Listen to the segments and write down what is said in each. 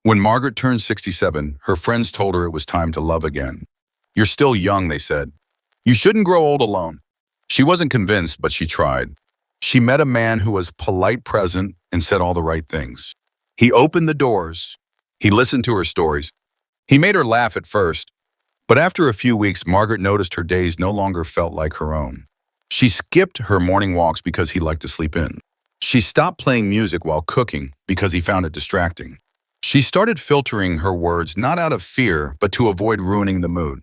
When Margaret turned 67, her friends told her it was time to love again. "You're still young," they said. "You shouldn't grow old alone." She wasn't convinced, but she tried. She met a man who was polite, present, and said all the right things. He opened the doors. He listened to her stories. He made her laugh at first, but after a few weeks, Margaret noticed her days no longer felt like her own. She skipped her morning walks because he liked to sleep in. She stopped playing music while cooking because he found it distracting. She started filtering her words not out of fear, but to avoid ruining the mood.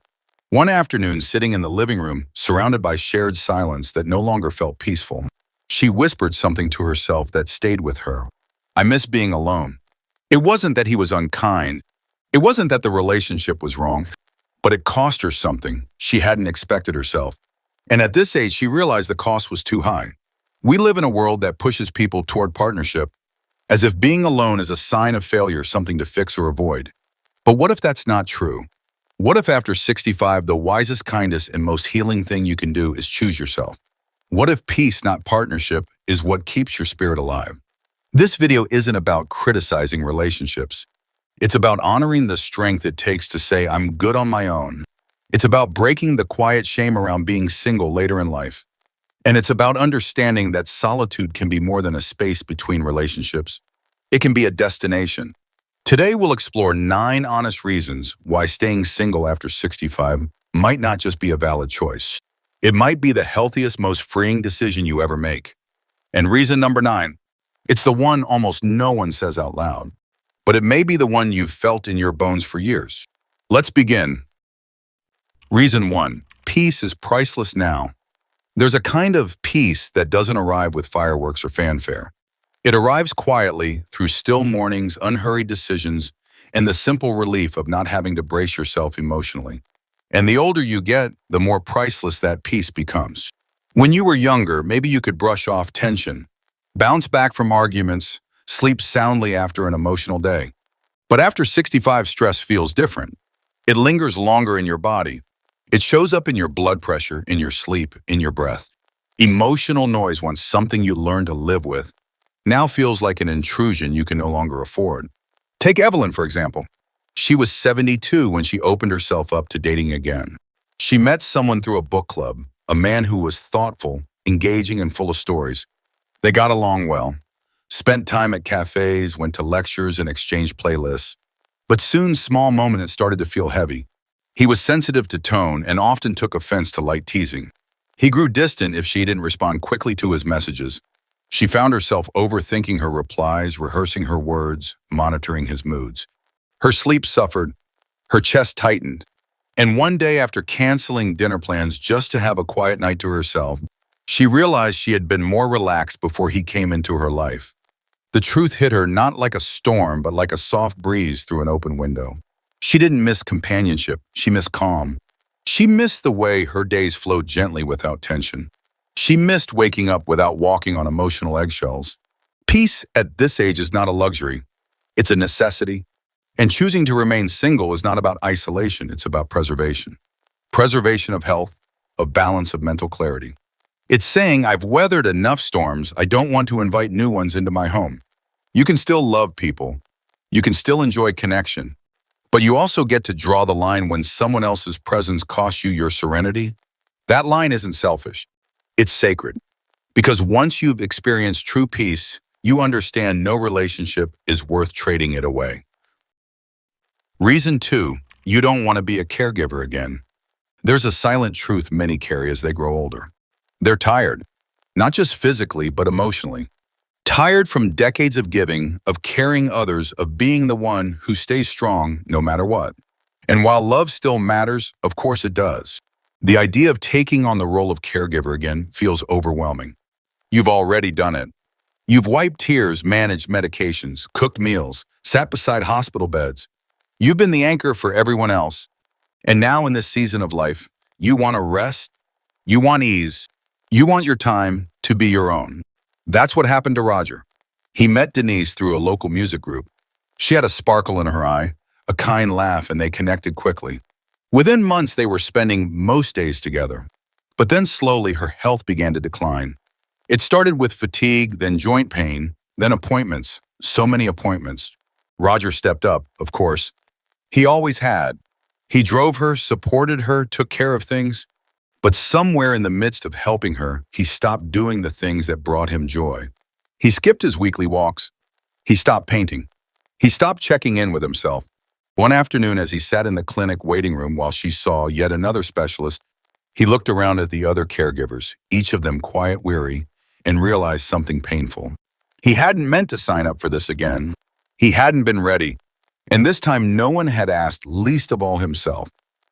One afternoon, sitting in the living room, surrounded by shared silence that no longer felt peaceful, she whispered something to herself that stayed with her. "I miss being alone." It wasn't that he was unkind. It wasn't that the relationship was wrong, but it cost her something she hadn't expected herself. And at this age, she realized the cost was too high. We live in a world that pushes people toward partnership, as if being alone is a sign of failure, something to fix or avoid. But what if that's not true? What if after 65, the wisest, kindest, and most healing thing you can do is choose yourself? What if peace, not partnership, is what keeps your spirit alive? This video isn't about criticizing relationships. It's about honoring the strength it takes to say, "I'm good on my own." It's about breaking the quiet shame around being single later in life. And it's about understanding that solitude can be more than a space between relationships. It can be a destination. Today, we'll explore 9 honest reasons why staying single after 65 might not just be a valid choice. It might be the healthiest, most freeing decision you ever make. And reason number 9, it's the one almost no one says out loud, but it may be the one you've felt in your bones for years. Let's begin. Reason 1, peace is priceless now. There's a kind of peace that doesn't arrive with fireworks or fanfare. It arrives quietly through still mornings, unhurried decisions, and the simple relief of not having to brace yourself emotionally. And the older you get, the more priceless that peace becomes. When you were younger, maybe you could brush off tension, bounce back from arguments, sleep soundly after an emotional day. But after 65, stress feels different. It lingers longer in your body. It shows up in your blood pressure, in your sleep, in your breath. Emotional noise, once something you learned to live with, now feels like an intrusion you can no longer afford. Take Evelyn, for example. She was 72 when she opened herself up to dating again. She met someone through a book club, a man who was thoughtful, engaging, and full of stories. They got along well, spent time at cafes, went to lectures, and exchanged playlists. But soon, small moments started to feel heavy. He was sensitive to tone and often took offense to light teasing. He grew distant if she didn't respond quickly to his messages. She found herself overthinking her replies, rehearsing her words, monitoring his moods. Her sleep suffered, her chest tightened, and one day, after canceling dinner plans just to have a quiet night to herself, she realized she had been more relaxed before he came into her life. The truth hit her not like a storm, but like a soft breeze through an open window. She didn't miss companionship, she missed calm. She missed the way her days flowed gently without tension. She missed waking up without walking on emotional eggshells. Peace at this age is not a luxury, it's a necessity. And choosing to remain single is not about isolation, it's about preservation. Preservation of health, of balance, of mental clarity. It's saying, "I've weathered enough storms, I don't want to invite new ones into my home." You can still love people. You can still enjoy connection. But you also get to draw the line when someone else's presence costs you your serenity. That line isn't selfish. It's sacred. Because once you've experienced true peace, you understand no relationship is worth trading it away. Reason 2, you don't want to be a caregiver again. There's a silent truth many carry as they grow older. They're tired, not just physically, but emotionally. Tired from decades of giving, of caring others, of being the one who stays strong no matter what. And while love still matters, of course it does, the idea of taking on the role of caregiver again feels overwhelming. You've already done it. You've wiped tears, managed medications, cooked meals, sat beside hospital beds. You've been the anchor for everyone else. And now in this season of life, you want to rest, you want ease, you want your time to be your own. That's what happened to Roger. He met Denise through a local music group. She had a sparkle in her eye, a kind laugh, and they connected quickly. Within months, they were spending most days together. But then slowly, her health began to decline. It started with fatigue, then joint pain, then appointments, so many appointments. Roger stepped up, of course. He always had. He drove her, supported her, took care of things. But somewhere in the midst of helping her, he stopped doing the things that brought him joy. He skipped his weekly walks. He stopped painting. He stopped checking in with himself. One afternoon, as he sat in the clinic waiting room while she saw yet another specialist, he looked around at the other caregivers, each of them quiet, weary, and realized something painful. He hadn't meant to sign up for this again. He hadn't been ready. And this time, no one had asked, least of all himself.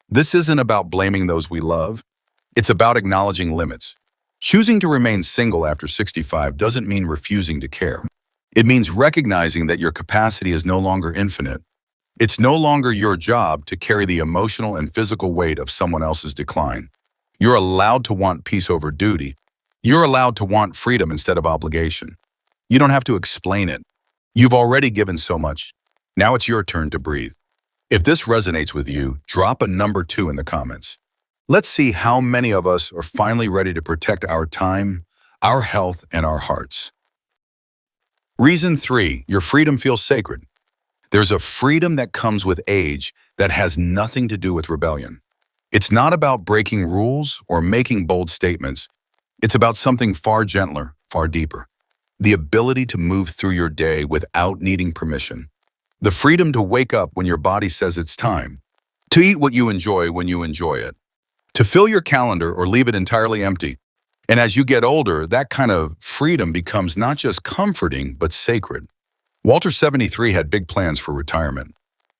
This isn't about blaming those we love. It's about acknowledging limits. Choosing to remain single after 65 doesn't mean refusing to care. It means recognizing that your capacity is no longer infinite. It's no longer your job to carry the emotional and physical weight of someone else's decline. You're allowed to want peace over duty. You're allowed to want freedom instead of obligation. You don't have to explain it. You've already given so much. Now it's your turn to breathe. If this resonates with you, drop a number 2 in the comments. Let's see how many of us are finally ready to protect our time, our health, and our hearts. Reason 3, your freedom feels sacred. There's a freedom that comes with age that has nothing to do with rebellion. It's not about breaking rules or making bold statements. It's about something far gentler, far deeper. The ability to move through your day without needing permission. The freedom to wake up when your body says it's time. To eat what you enjoy when you enjoy it. To fill your calendar or leave it entirely empty. And as you get older, that kind of freedom becomes not just comforting, but sacred. Walter, 73, had big plans for retirement.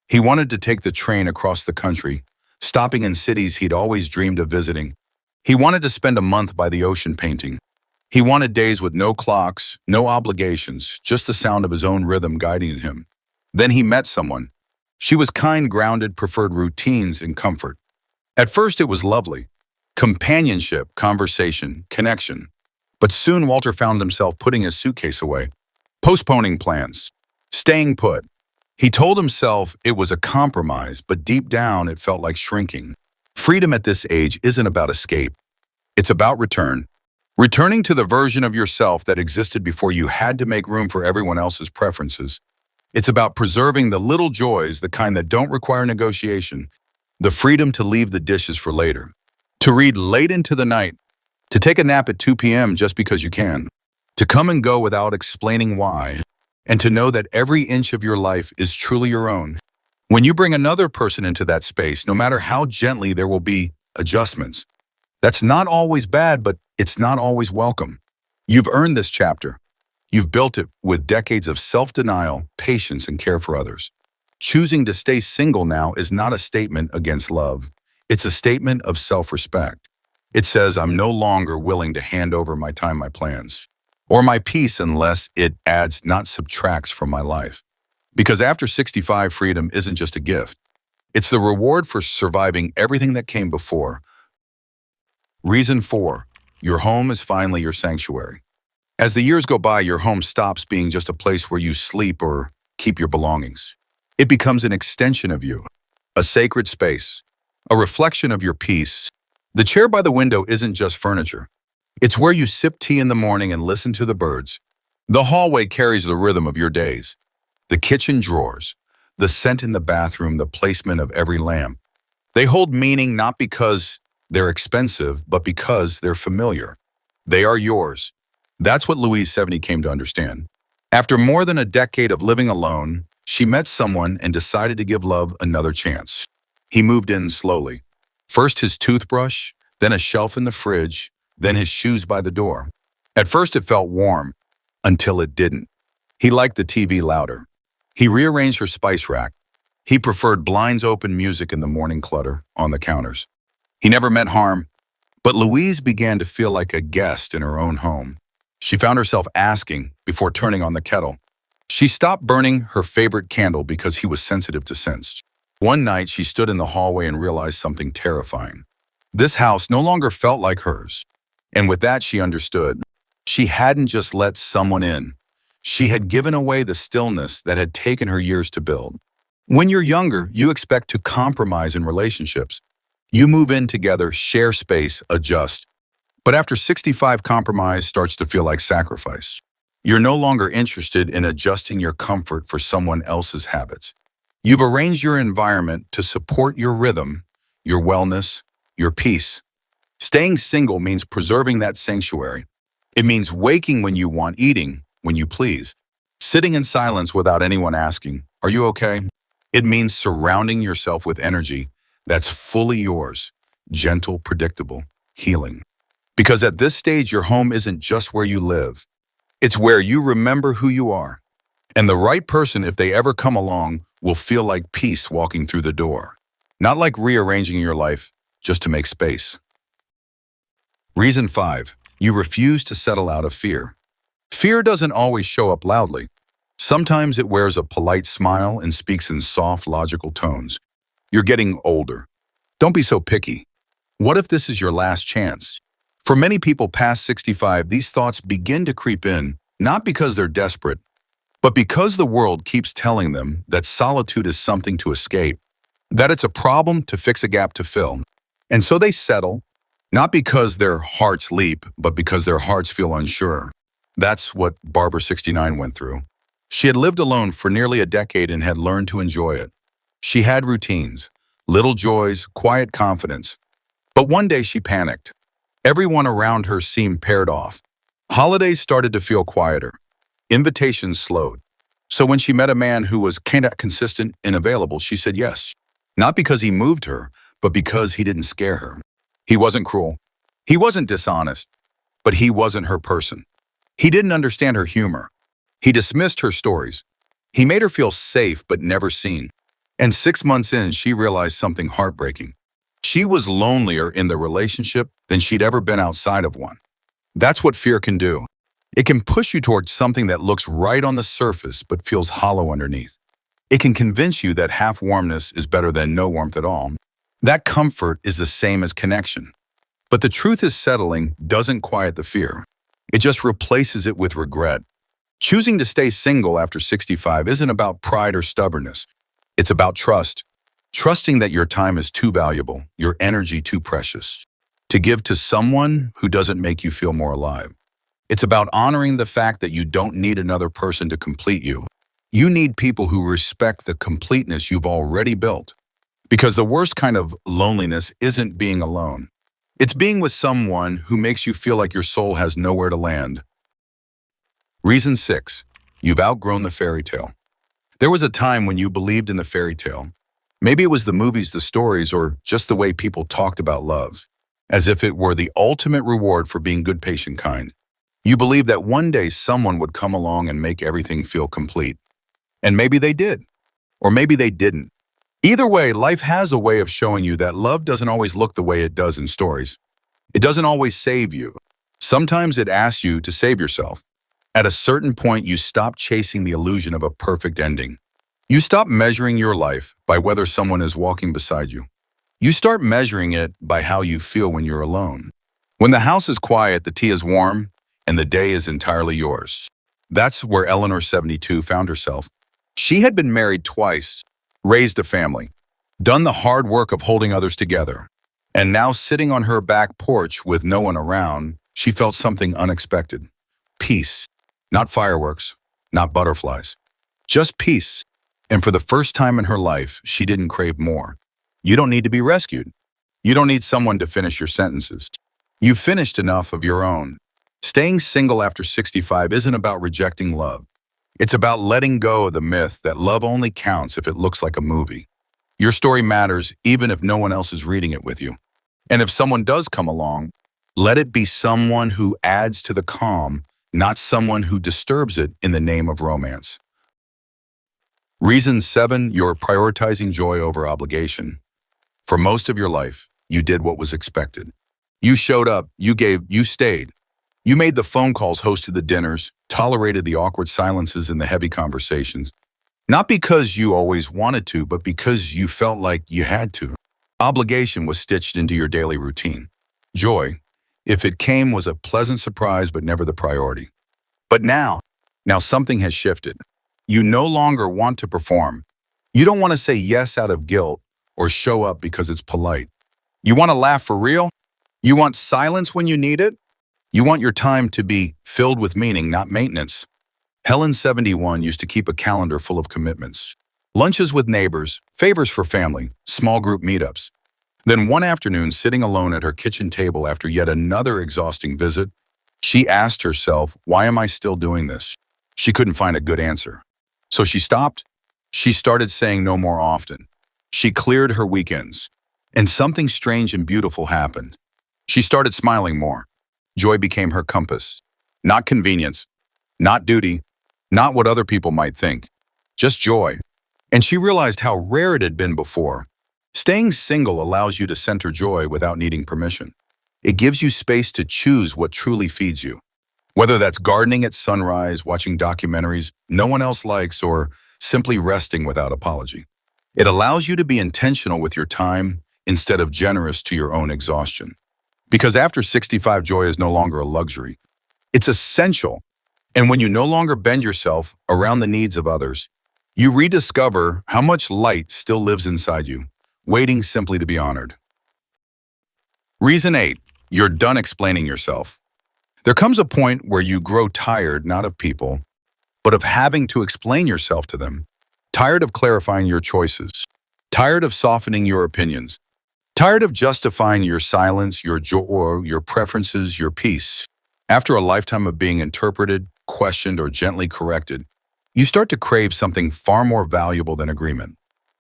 He wanted to take the train across the country, stopping in cities he'd always dreamed of visiting. He wanted to spend a month by the ocean painting. He wanted days with no clocks, no obligations, just the sound of his own rhythm guiding him. Then he met someone. She was kind, grounded, preferred routines and comfort. At first it was lovely. Companionship, conversation, connection. But soon Walter found himself putting his suitcase away, postponing plans, staying put. He told himself it was a compromise, but deep down it felt like shrinking. Freedom at this age isn't about escape. It's about return. Returning to the version of yourself that existed before you had to make room for everyone else's preferences. It's about preserving the little joys, the kind that don't require negotiation, the freedom to leave the dishes for later, to read late into the night, to take a nap at 2 p.m. just because you can, to come and go without explaining why, and to know that every inch of your life is truly your own. When you bring another person into that space, no matter how gently, there will be adjustments. That's not always bad, but it's not always welcome. You've earned this chapter. You've built it with decades of self-denial, patience, and care for others. Choosing to stay single now is not a statement against love. It's a statement of self-respect. It says, I'm no longer willing to hand over my time, my plans, or my peace unless it adds, not subtracts from my life. Because after 65, freedom isn't just a gift. It's the reward for surviving everything that came before. Reason 4, your home is finally your sanctuary. As the years go by, your home stops being just a place where you sleep or keep your belongings. It becomes an extension of you, a sacred space, a reflection of your peace. The chair by the window isn't just furniture. It's where you sip tea in the morning and listen to the birds. The hallway carries the rhythm of your days. The kitchen drawers, the scent in the bathroom, the placement of every lamp. They hold meaning not because they're expensive, but because they're familiar. They are yours. That's what Louise, 70, came to understand. After more than a decade of living alone, she met someone and decided to give love another chance. He moved in slowly. First his toothbrush, then a shelf in the fridge, then his shoes by the door. At first it felt warm, until it didn't. He liked the TV louder. He rearranged her spice rack. He preferred blinds open, music in the morning clutter on the counters. He never meant harm, but Louise began to feel like a guest in her own home. She found herself asking before turning on the kettle. She stopped burning her favorite candle because he was sensitive to scents. One night, she stood in the hallway and realized something terrifying. This house no longer felt like hers. And with that, she understood. She hadn't just let someone in. She had given away the stillness that had taken her years to build. When you're younger, you expect to compromise in relationships. You move in together, share space, adjust. But after 65, compromise starts to feel like sacrifice. You're no longer interested in adjusting your comfort for someone else's habits. You've arranged your environment to support your rhythm, your wellness, your peace. Staying single means preserving that sanctuary. It means waking when you want, eating when you please, sitting in silence without anyone asking, "Are you okay?" It means surrounding yourself with energy that's fully yours, gentle, predictable, healing. Because at this stage, your home isn't just where you live. It's where you remember who you are. And the right person, if they ever come along, will feel like peace walking through the door. Not like rearranging your life just to make space. Reason 5. You refuse to settle out of fear. Fear doesn't always show up loudly. Sometimes it wears a polite smile and speaks in soft, logical tones. You're getting older. Don't be so picky. What if this is your last chance? For many people past 65, these thoughts begin to creep in, not because they're desperate, but because the world keeps telling them that solitude is something to escape, that it's a problem to fix, a gap to fill. And so they settle, not because their hearts leap, but because their hearts feel unsure. That's what Barbara 69 went through. She had lived alone for nearly a decade and had learned to enjoy it. She had routines, little joys, quiet confidence. But one day she panicked. Everyone around her seemed paired off. Holidays started to feel quieter. Invitations slowed. So when she met a man who was kind of consistent and available, she said yes. Not because he moved her, but because he didn't scare her. He wasn't cruel. He wasn't dishonest. But he wasn't her person. He didn't understand her humor. He dismissed her stories. He made her feel safe but never seen. And 6 months in, she realized something heartbreaking. She was lonelier in the relationship than she'd ever been outside of one. That's what fear can do. It can push you towards something that looks right on the surface but feels hollow underneath. It can convince you that half warmness is better than no warmth at all. That comfort is the same as connection. But the truth is, settling doesn't quiet the fear. It just replaces it with regret. Choosing to stay single after 65 isn't about pride or stubbornness. It's about trust. Trusting that your time is too valuable, your energy too precious, to give to someone who doesn't make you feel more alive. It's about honoring the fact that you don't need another person to complete you. You need people who respect the completeness you've already built. Because the worst kind of loneliness isn't being alone. It's being with someone who makes you feel like your soul has nowhere to land. Reason 6. You've outgrown the fairy tale. There was a time when you believed in the fairy tale. Maybe it was the movies, the stories, or just the way people talked about love, as if it were the ultimate reward for being good, patient, kind. You believed that one day someone would come along and make everything feel complete. And maybe they did, or maybe they didn't. Either way, life has a way of showing you that love doesn't always look the way it does in stories. It doesn't always save you. Sometimes it asks you to save yourself. At a certain point, you stop chasing the illusion of a perfect ending. You stop measuring your life by whether someone is walking beside you. You start measuring it by how you feel when you're alone. When the house is quiet, the tea is warm, and the day is entirely yours. That's where Eleanor 72 found herself. She had been married twice, raised a family, done the hard work of holding others together. And now, sitting on her back porch with no one around, she felt something unexpected. Peace. Not fireworks, not butterflies. Just peace. And for the first time in her life, she didn't crave more. You don't need to be rescued. You don't need someone to finish your sentences. You've finished enough of your own. Staying single after 65 isn't about rejecting love. It's about letting go of the myth that love only counts if it looks like a movie. Your story matters even if no one else is reading it with you. And if someone does come along, let it be someone who adds to the calm, not someone who disturbs it in the name of romance. Reason 7, you're prioritizing joy over obligation. For most of your life, you did what was expected. You showed up, you gave, you stayed. You made the phone calls, hosted the dinners, tolerated the awkward silences and the heavy conversations. Not because you always wanted to, but because you felt like you had to. Obligation was stitched into your daily routine. Joy, if it came, was a pleasant surprise, but never the priority. But now something has shifted. You no longer want to perform. You don't want to say yes out of guilt or show up because it's polite. You want to laugh for real? You want silence when you need it? You want your time to be filled with meaning, not maintenance. Helen, 71, used to keep a calendar full of commitments. Lunches with neighbors, favors for family, small group meetups. Then one afternoon, sitting alone at her kitchen table after yet another exhausting visit, she asked herself, why am I still doing this? She couldn't find a good answer. So she stopped. She started saying no more often. She cleared her weekends. And something strange and beautiful happened. She started smiling more. Joy became her compass. Not convenience, not duty, not what other people might think. Just joy. And she realized how rare it had been before. Staying single allows you to center joy without needing permission. It gives you space to choose what truly feeds you. Whether that's gardening at sunrise, watching documentaries no one else likes, or simply resting without apology. It allows you to be intentional with your time instead of generous to your own exhaustion. Because after 65, joy is no longer a luxury. It's essential. And when you no longer bend yourself around the needs of others, you rediscover how much light still lives inside you, waiting simply to be honored. Reason 8, you're done explaining yourself. There comes a point where you grow tired not of people, but of having to explain yourself to them. Tired of clarifying your choices. Tired of softening your opinions. Tired of justifying your silence, your joy, your preferences, your peace. After a lifetime of being interpreted, questioned, or gently corrected, you start to crave something far more valuable than agreement.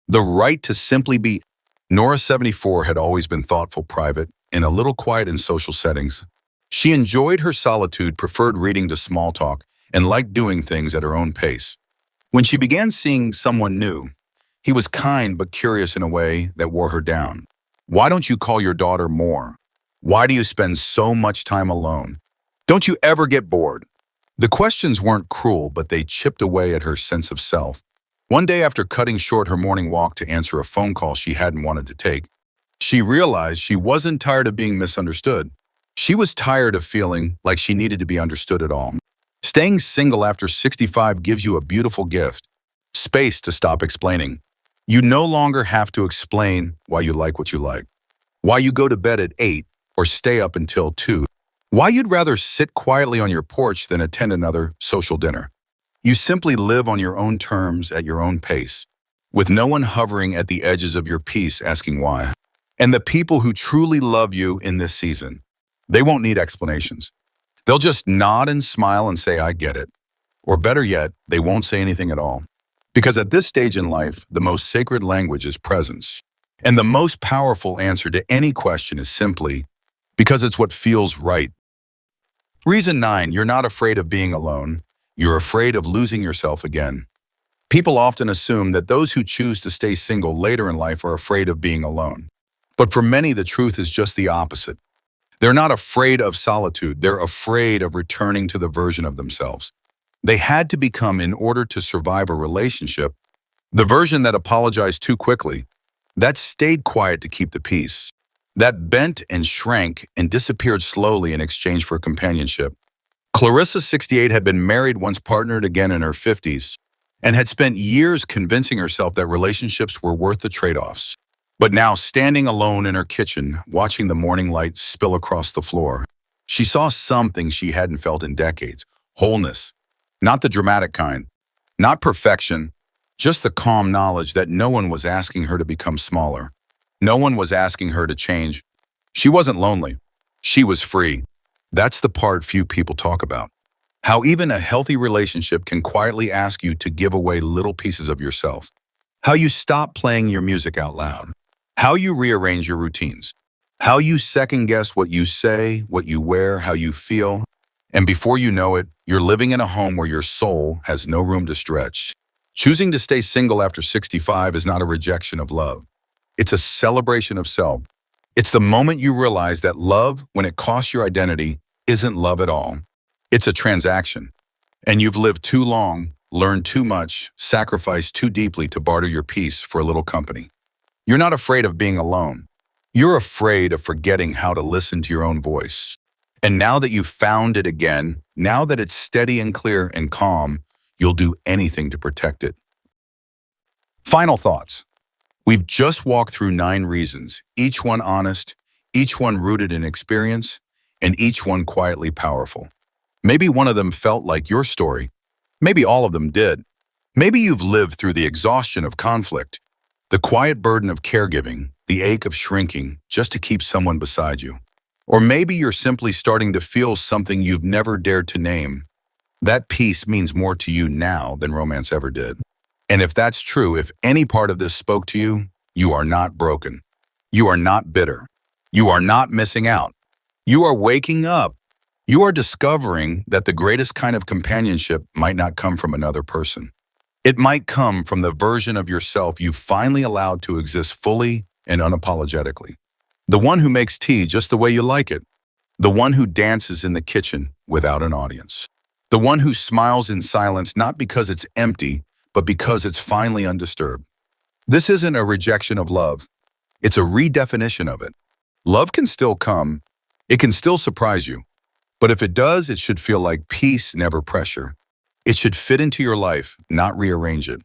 The right to simply be. Nora, 74, had always been thoughtful, private, and a little quiet in social settings. She enjoyed her solitude, preferred reading to small talk, and liked doing things at her own pace. When she began seeing someone new, he was kind but curious in a way that wore her down. Why don't you call your daughter more? Why do you spend so much time alone? Don't you ever get bored? The questions weren't cruel, but they chipped away at her sense of self. One day, after cutting short her morning walk to answer a phone call she hadn't wanted to take, she realized she wasn't tired of being misunderstood. She was tired of feeling like she needed to be understood at all. Staying single after 65 gives you a beautiful gift. Space to stop explaining. You no longer have to explain why you like what you like, why you go to bed at 8 or stay up until 2, why you'd rather sit quietly on your porch than attend another social dinner. You simply live on your own terms at your own pace, with no one hovering at the edges of your peace asking why. And the people who truly love you in this season, they won't need explanations. They'll just nod and smile and say, I get it. Or better yet, they won't say anything at all. Because at this stage in life, the most sacred language is presence. And the most powerful answer to any question is simply, because it's what feels right. Reason 9, you're not afraid of being alone. You're afraid of losing yourself again. People often assume that those who choose to stay single later in life are afraid of being alone. But for many, the truth is just the opposite. They're not afraid of solitude. They're afraid of returning to the version of themselves they had to become in order to survive a relationship, the version that apologized too quickly, that stayed quiet to keep the peace, that bent and shrank and disappeared slowly in exchange for companionship. Clarissa, 68, had been married, once partnered again in her 50s, and had spent years convincing herself that relationships were worth the trade-offs. But now, standing alone in her kitchen, watching the morning light spill across the floor, she saw something she hadn't felt in decades: wholeness. Not the dramatic kind, not perfection, just the calm knowledge that no one was asking her to become smaller. No one was asking her to change. She wasn't lonely. She was free. That's the part few people talk about. How even a healthy relationship can quietly ask you to give away little pieces of yourself. How you stop playing your music out loud. How you rearrange your routines. How you second guess what you say, what you wear, how you feel. And before you know it, you're living in a home where your soul has no room to stretch. Choosing to stay single after 65 is not a rejection of love. It's a celebration of self. It's the moment you realize that love, when it costs your identity, isn't love at all. It's a transaction. And you've lived too long, learned too much, sacrificed too deeply to barter your peace for a little company. You're not afraid of being alone. You're afraid of forgetting how to listen to your own voice. And now that you've found it again, now that it's steady and clear and calm, you'll do anything to protect it. Final thoughts. We've just walked through 9 reasons, each one honest, each one rooted in experience, and each one quietly powerful. Maybe one of them felt like your story. Maybe all of them did. Maybe you've lived through the exhaustion of conflict, the quiet burden of caregiving, the ache of shrinking just to keep someone beside you. Or maybe you're simply starting to feel something you've never dared to name. That peace means more to you now than romance ever did. And if that's true, if any part of this spoke to you, you are not broken. You are not bitter. You are not missing out. You are waking up. You are discovering that the greatest kind of companionship might not come from another person. It might come from the version of yourself you finally allowed to exist fully and unapologetically. The one who makes tea just the way you like it. The one who dances in the kitchen without an audience. The one who smiles in silence not because it's empty, but because it's finally undisturbed. This isn't a rejection of love. It's a redefinition of it. Love can still come. It can still surprise you. But if it does, it should feel like peace, never pressure. It should fit into your life, not rearrange it.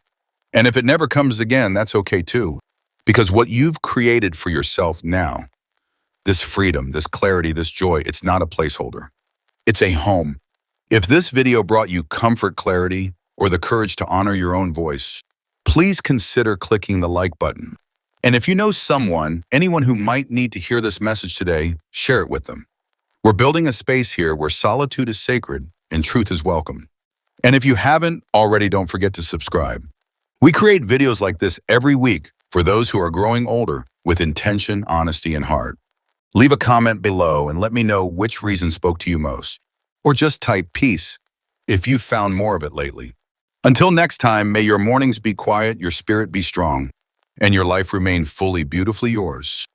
And if it never comes again, that's okay too. Because what you've created for yourself now, this freedom, this clarity, this joy, it's not a placeholder. It's a home. If this video brought you comfort, clarity, or the courage to honor your own voice, please consider clicking the like button. And if you know anyone who might need to hear this message today, share it with them. We're building a space here where solitude is sacred and truth is welcome. And if you haven't already, don't forget to subscribe. We create videos like this every week for those who are growing older with intention, honesty, and heart. Leave a comment below and let me know which reason spoke to you most. Or just type peace if you've found more of it lately. Until next time, may your mornings be quiet, your spirit be strong, and your life remain fully, beautifully yours.